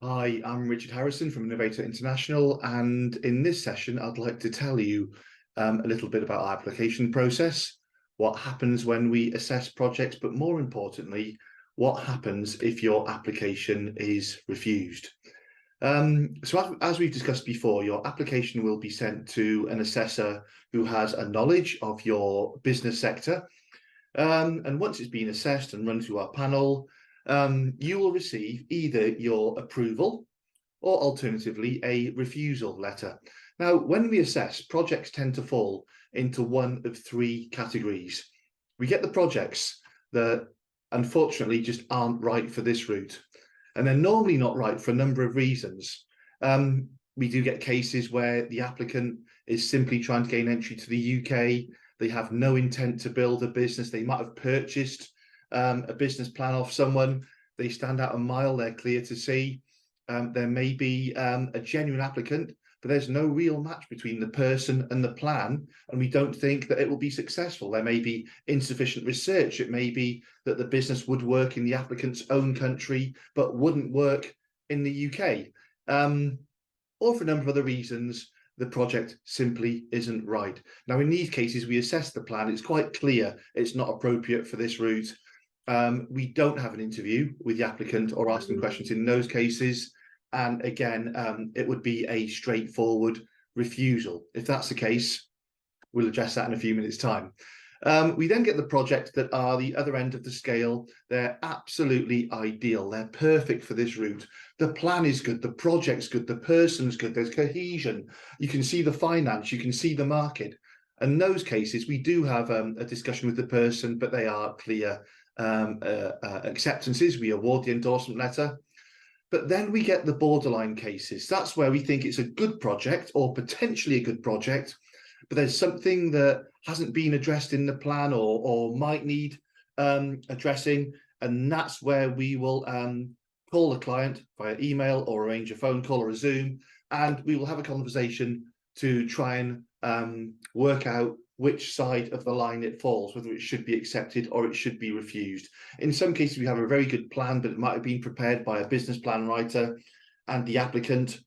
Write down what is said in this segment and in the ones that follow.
Hi, I'm Richard Harrison from Innovator International, and in this session, I'd like to tell you a little bit about our application process, what happens when we assess projects, but more importantly, what happens if your application is refused. So as we've discussed before, your application will be sent to an assessor who has a knowledge of your business sector. And once it's been assessed and run through our panel, you will receive either your approval or alternatively a refusal letter. Now, when we assess, projects tend to fall into one of three categories. We get the projects that unfortunately just aren't right for this route, and they're normally not right for a number of reasons. We do get cases where the applicant is simply trying to gain entry to the UK. They have no intent to build a business. They might have purchased a business plan off someone. They stand out a mile. They're clear to see. There may be a genuine applicant, but there's no real match between the person and the plan, and we don't think that it will be successful. There may be insufficient research. It may be that the business would work in the applicant's own country, but wouldn't work in the UK. Or for a number of other reasons, the project simply isn't right. Now, in these cases, we assess the plan. It's quite clear it's not appropriate for this route. We don't have an interview with the applicant or ask them questions in those cases. And again, it would be a straightforward refusal. If that's the case, we'll address that in a few minutes' time. We then get the projects that are the other end of the scale. They're absolutely ideal. They're perfect for this route. The plan is good. The project's good. The person's good. There's cohesion. You can see the finance. You can see the market. In those cases, we do have a discussion with the person, but they are clear acceptances. We award the endorsement letter. But then we get the borderline cases. That's where we think it's a good project or potentially a good project, but there's something that hasn't been addressed in the plan or might need addressing. And that's where we will call the client via email or arrange a phone call or a Zoom, and we will have a conversation to try and work out which side of the line it falls, whether it should be accepted or it should be refused. In some cases, we have a very good plan, but it might have been prepared by a business plan writer, and the applicant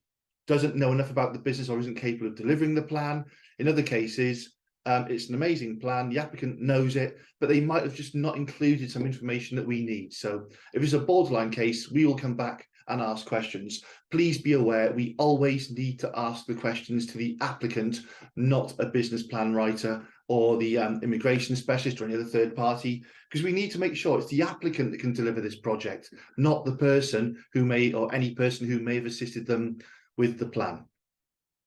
doesn't know enough about the business or isn't capable of delivering the plan. In other cases, it's an amazing plan. The applicant knows it, but they might have just not included some information that we need. So if it's a borderline case, we will come back and ask questions. Please be aware, we always need to ask the questions to the applicant, not a business plan writer or the immigration specialist or any other third party, because we need to make sure it's the applicant that can deliver this project, not the person who may, or any person who may have assisted them with the plan.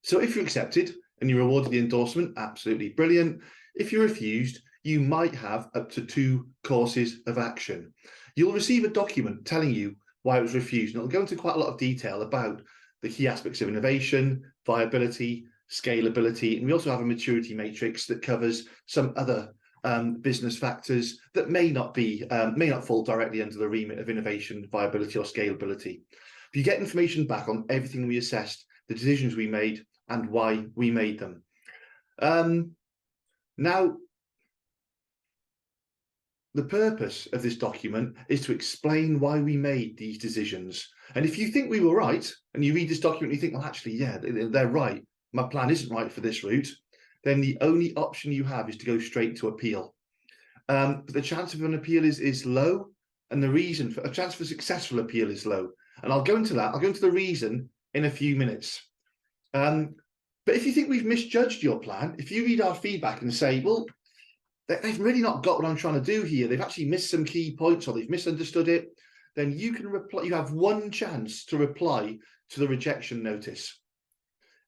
So if you're accepted and you're awarded the endorsement, absolutely brilliant. If you're refused, you might have up to 2 courses of action. You'll receive a document telling you why it was refused, and it'll go into quite a lot of detail about the key aspects of innovation, viability, scalability, and we also have a maturity matrix that covers some other business factors that may not fall directly under the remit of innovation, viability, or scalability. If you get information back on everything we assessed, the decisions we made, and why we made them. Now, the purpose of this document is to explain why we made these decisions. And if you think we were right, and you read this document, and you think, well, actually, yeah, they're right, my plan isn't right for this route, then the only option you have is to go straight to appeal. But the chance of an appeal is low, and the reason for a chance for successful appeal is low. And I'll go into that. I'll go into the reason in a few minutes. But if you think we've misjudged your plan, if you read our feedback and say, well, they've really not got what I'm trying to do here, they've actually missed some key points or they've misunderstood it, then you can reply. You have one chance to reply to the rejection notice.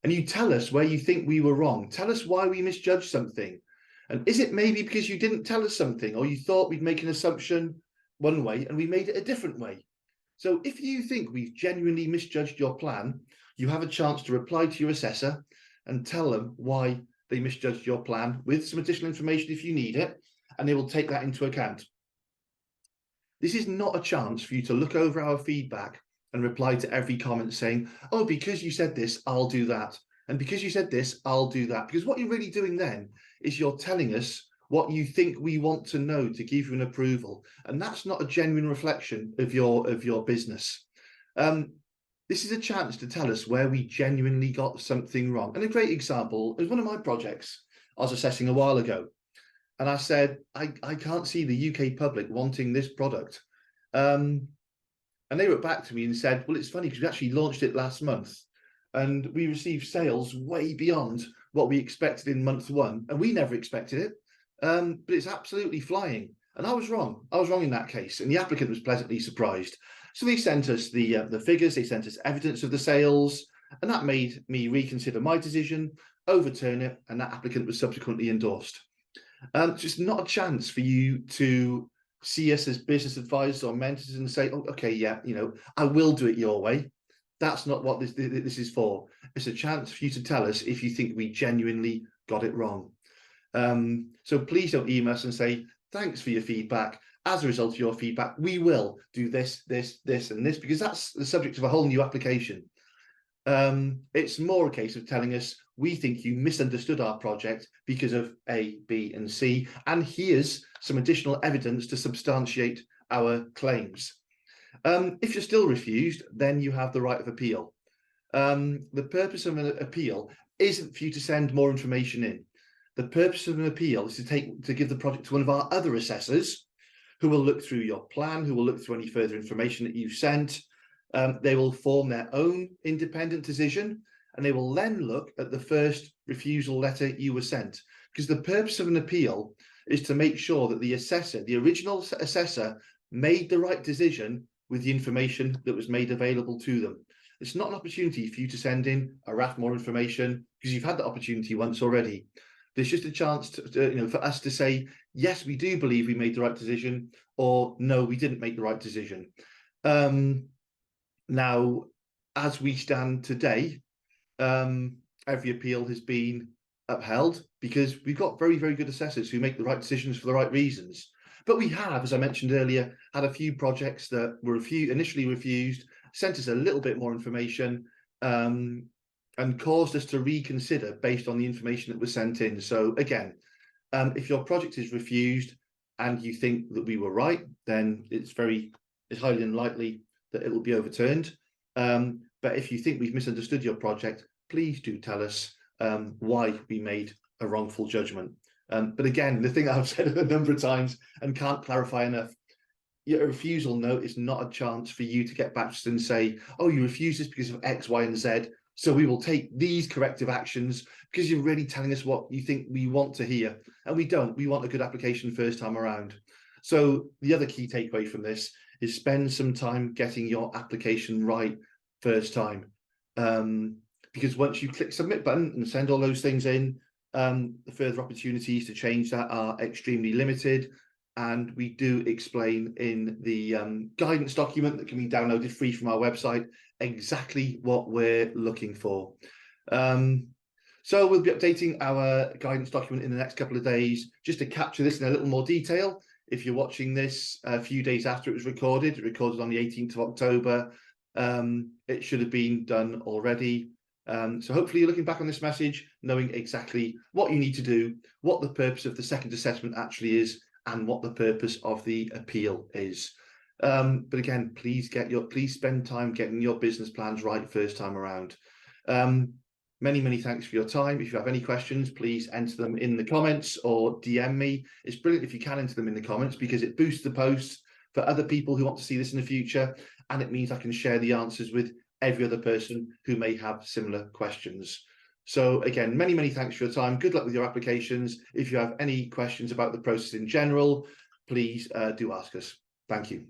And you tell us where you think we were wrong. Tell us why we misjudged something. And is it maybe because you didn't tell us something, or you thought we'd make an assumption one way and we made it a different way? So if you think we've genuinely misjudged your plan, you have a chance to reply to your assessor and tell them why they misjudged your plan with some additional information if you need it, and they will take that into account. This is not a chance for you to look over our feedback and reply to every comment saying, oh, because you said this, I'll do that. And because you said this, I'll do that. Because what you're really doing then is you're telling us what you think we want to know to give you an approval. And that's not a genuine reflection of your business. this is a chance to tell us where we genuinely got something wrong. And a great example is one of my projects I was assessing a while ago. And I said, I can't see the UK public wanting this product. And they wrote back to me and said, well, it's funny because we actually launched it last month and we received sales way beyond what we expected in month one. And we never expected it, but it's absolutely flying. And I was wrong. I was wrong in that case. And the applicant was pleasantly surprised. So they sent us the figures, they sent us evidence of the sales, and that made me reconsider my decision, overturn it, and that applicant was subsequently endorsed. Just not a chance for you to see us as business advisors or mentors and say, oh, okay, yeah, I will do it your way. That's not what this is for. It's a chance for you to tell us if you think we genuinely got it wrong. So please don't email us and say, thanks for your feedback. As a result of your feedback, we will do this, this, this, and this, because that's the subject of a whole new application. It's more a case of telling us, we think you misunderstood our project because of A, B, and C, and here's some additional evidence to substantiate our claims. If you're still refused, then you have the right of appeal. The purpose of an appeal isn't for you to send more information in. The purpose of an appeal is to give the project to one of our other assessors who will look through your plan, who will look through any further information that you've sent. They will form their own independent decision, and they will then look at the first refusal letter you were sent. Because the purpose of an appeal is to make sure that the assessor, the original assessor, made the right decision with the information that was made available to them. It's not an opportunity for you to send in a raft more information because you've had that opportunity once already. There's just a chance to for us to say, yes, we do believe we made the right decision, or no, we didn't make the right decision. Now, as we stand today, every appeal has been upheld because we've got very, very good assessors who make the right decisions for the right reasons. But we have, as I mentioned earlier, had a few projects that were initially refused, sent us a little bit more information, and caused us to reconsider based on the information that was sent in. So again, if your project is refused and you think that we were right, then it's highly unlikely that it will be overturned. But if you think we've misunderstood your project, please do tell us why we made a wrongful judgment. But again, the thing that I've said a number of times and can't clarify enough, your refusal note is not a chance for you to get back to us and say, oh, you refused this because of X, Y, and Z, so we will take these corrective actions, because you're really telling us what you think we want to hear. And we don't. We want a good application first time around. So the other key takeaway from this is spend some time getting your application right first time. Because once you click submit button and send all those things in, the further opportunities to change that are extremely limited. And we do explain in the guidance document that can be downloaded free from our website exactly what we're looking for. So we'll be updating our guidance document in the next couple of days just to capture this in a little more detail. If you're watching this a few days after it was recorded on the 18th of October, it should have been done already. So hopefully you're looking back on this message, knowing exactly what you need to do, what the purpose of the second assessment actually is, and what the purpose of the appeal is. But again, please spend time getting your business plans right first time around. Many, many thanks for your time. If you have any questions, please enter them in the comments or DM me. It's brilliant if you can enter them in the comments because it boosts the posts for other people who want to see this in the future. And it means I can share the answers with every other person who may have similar questions. So again, many, many thanks for your time. Good luck with your applications. If you have any questions about the process in general, please do ask us. Thank you.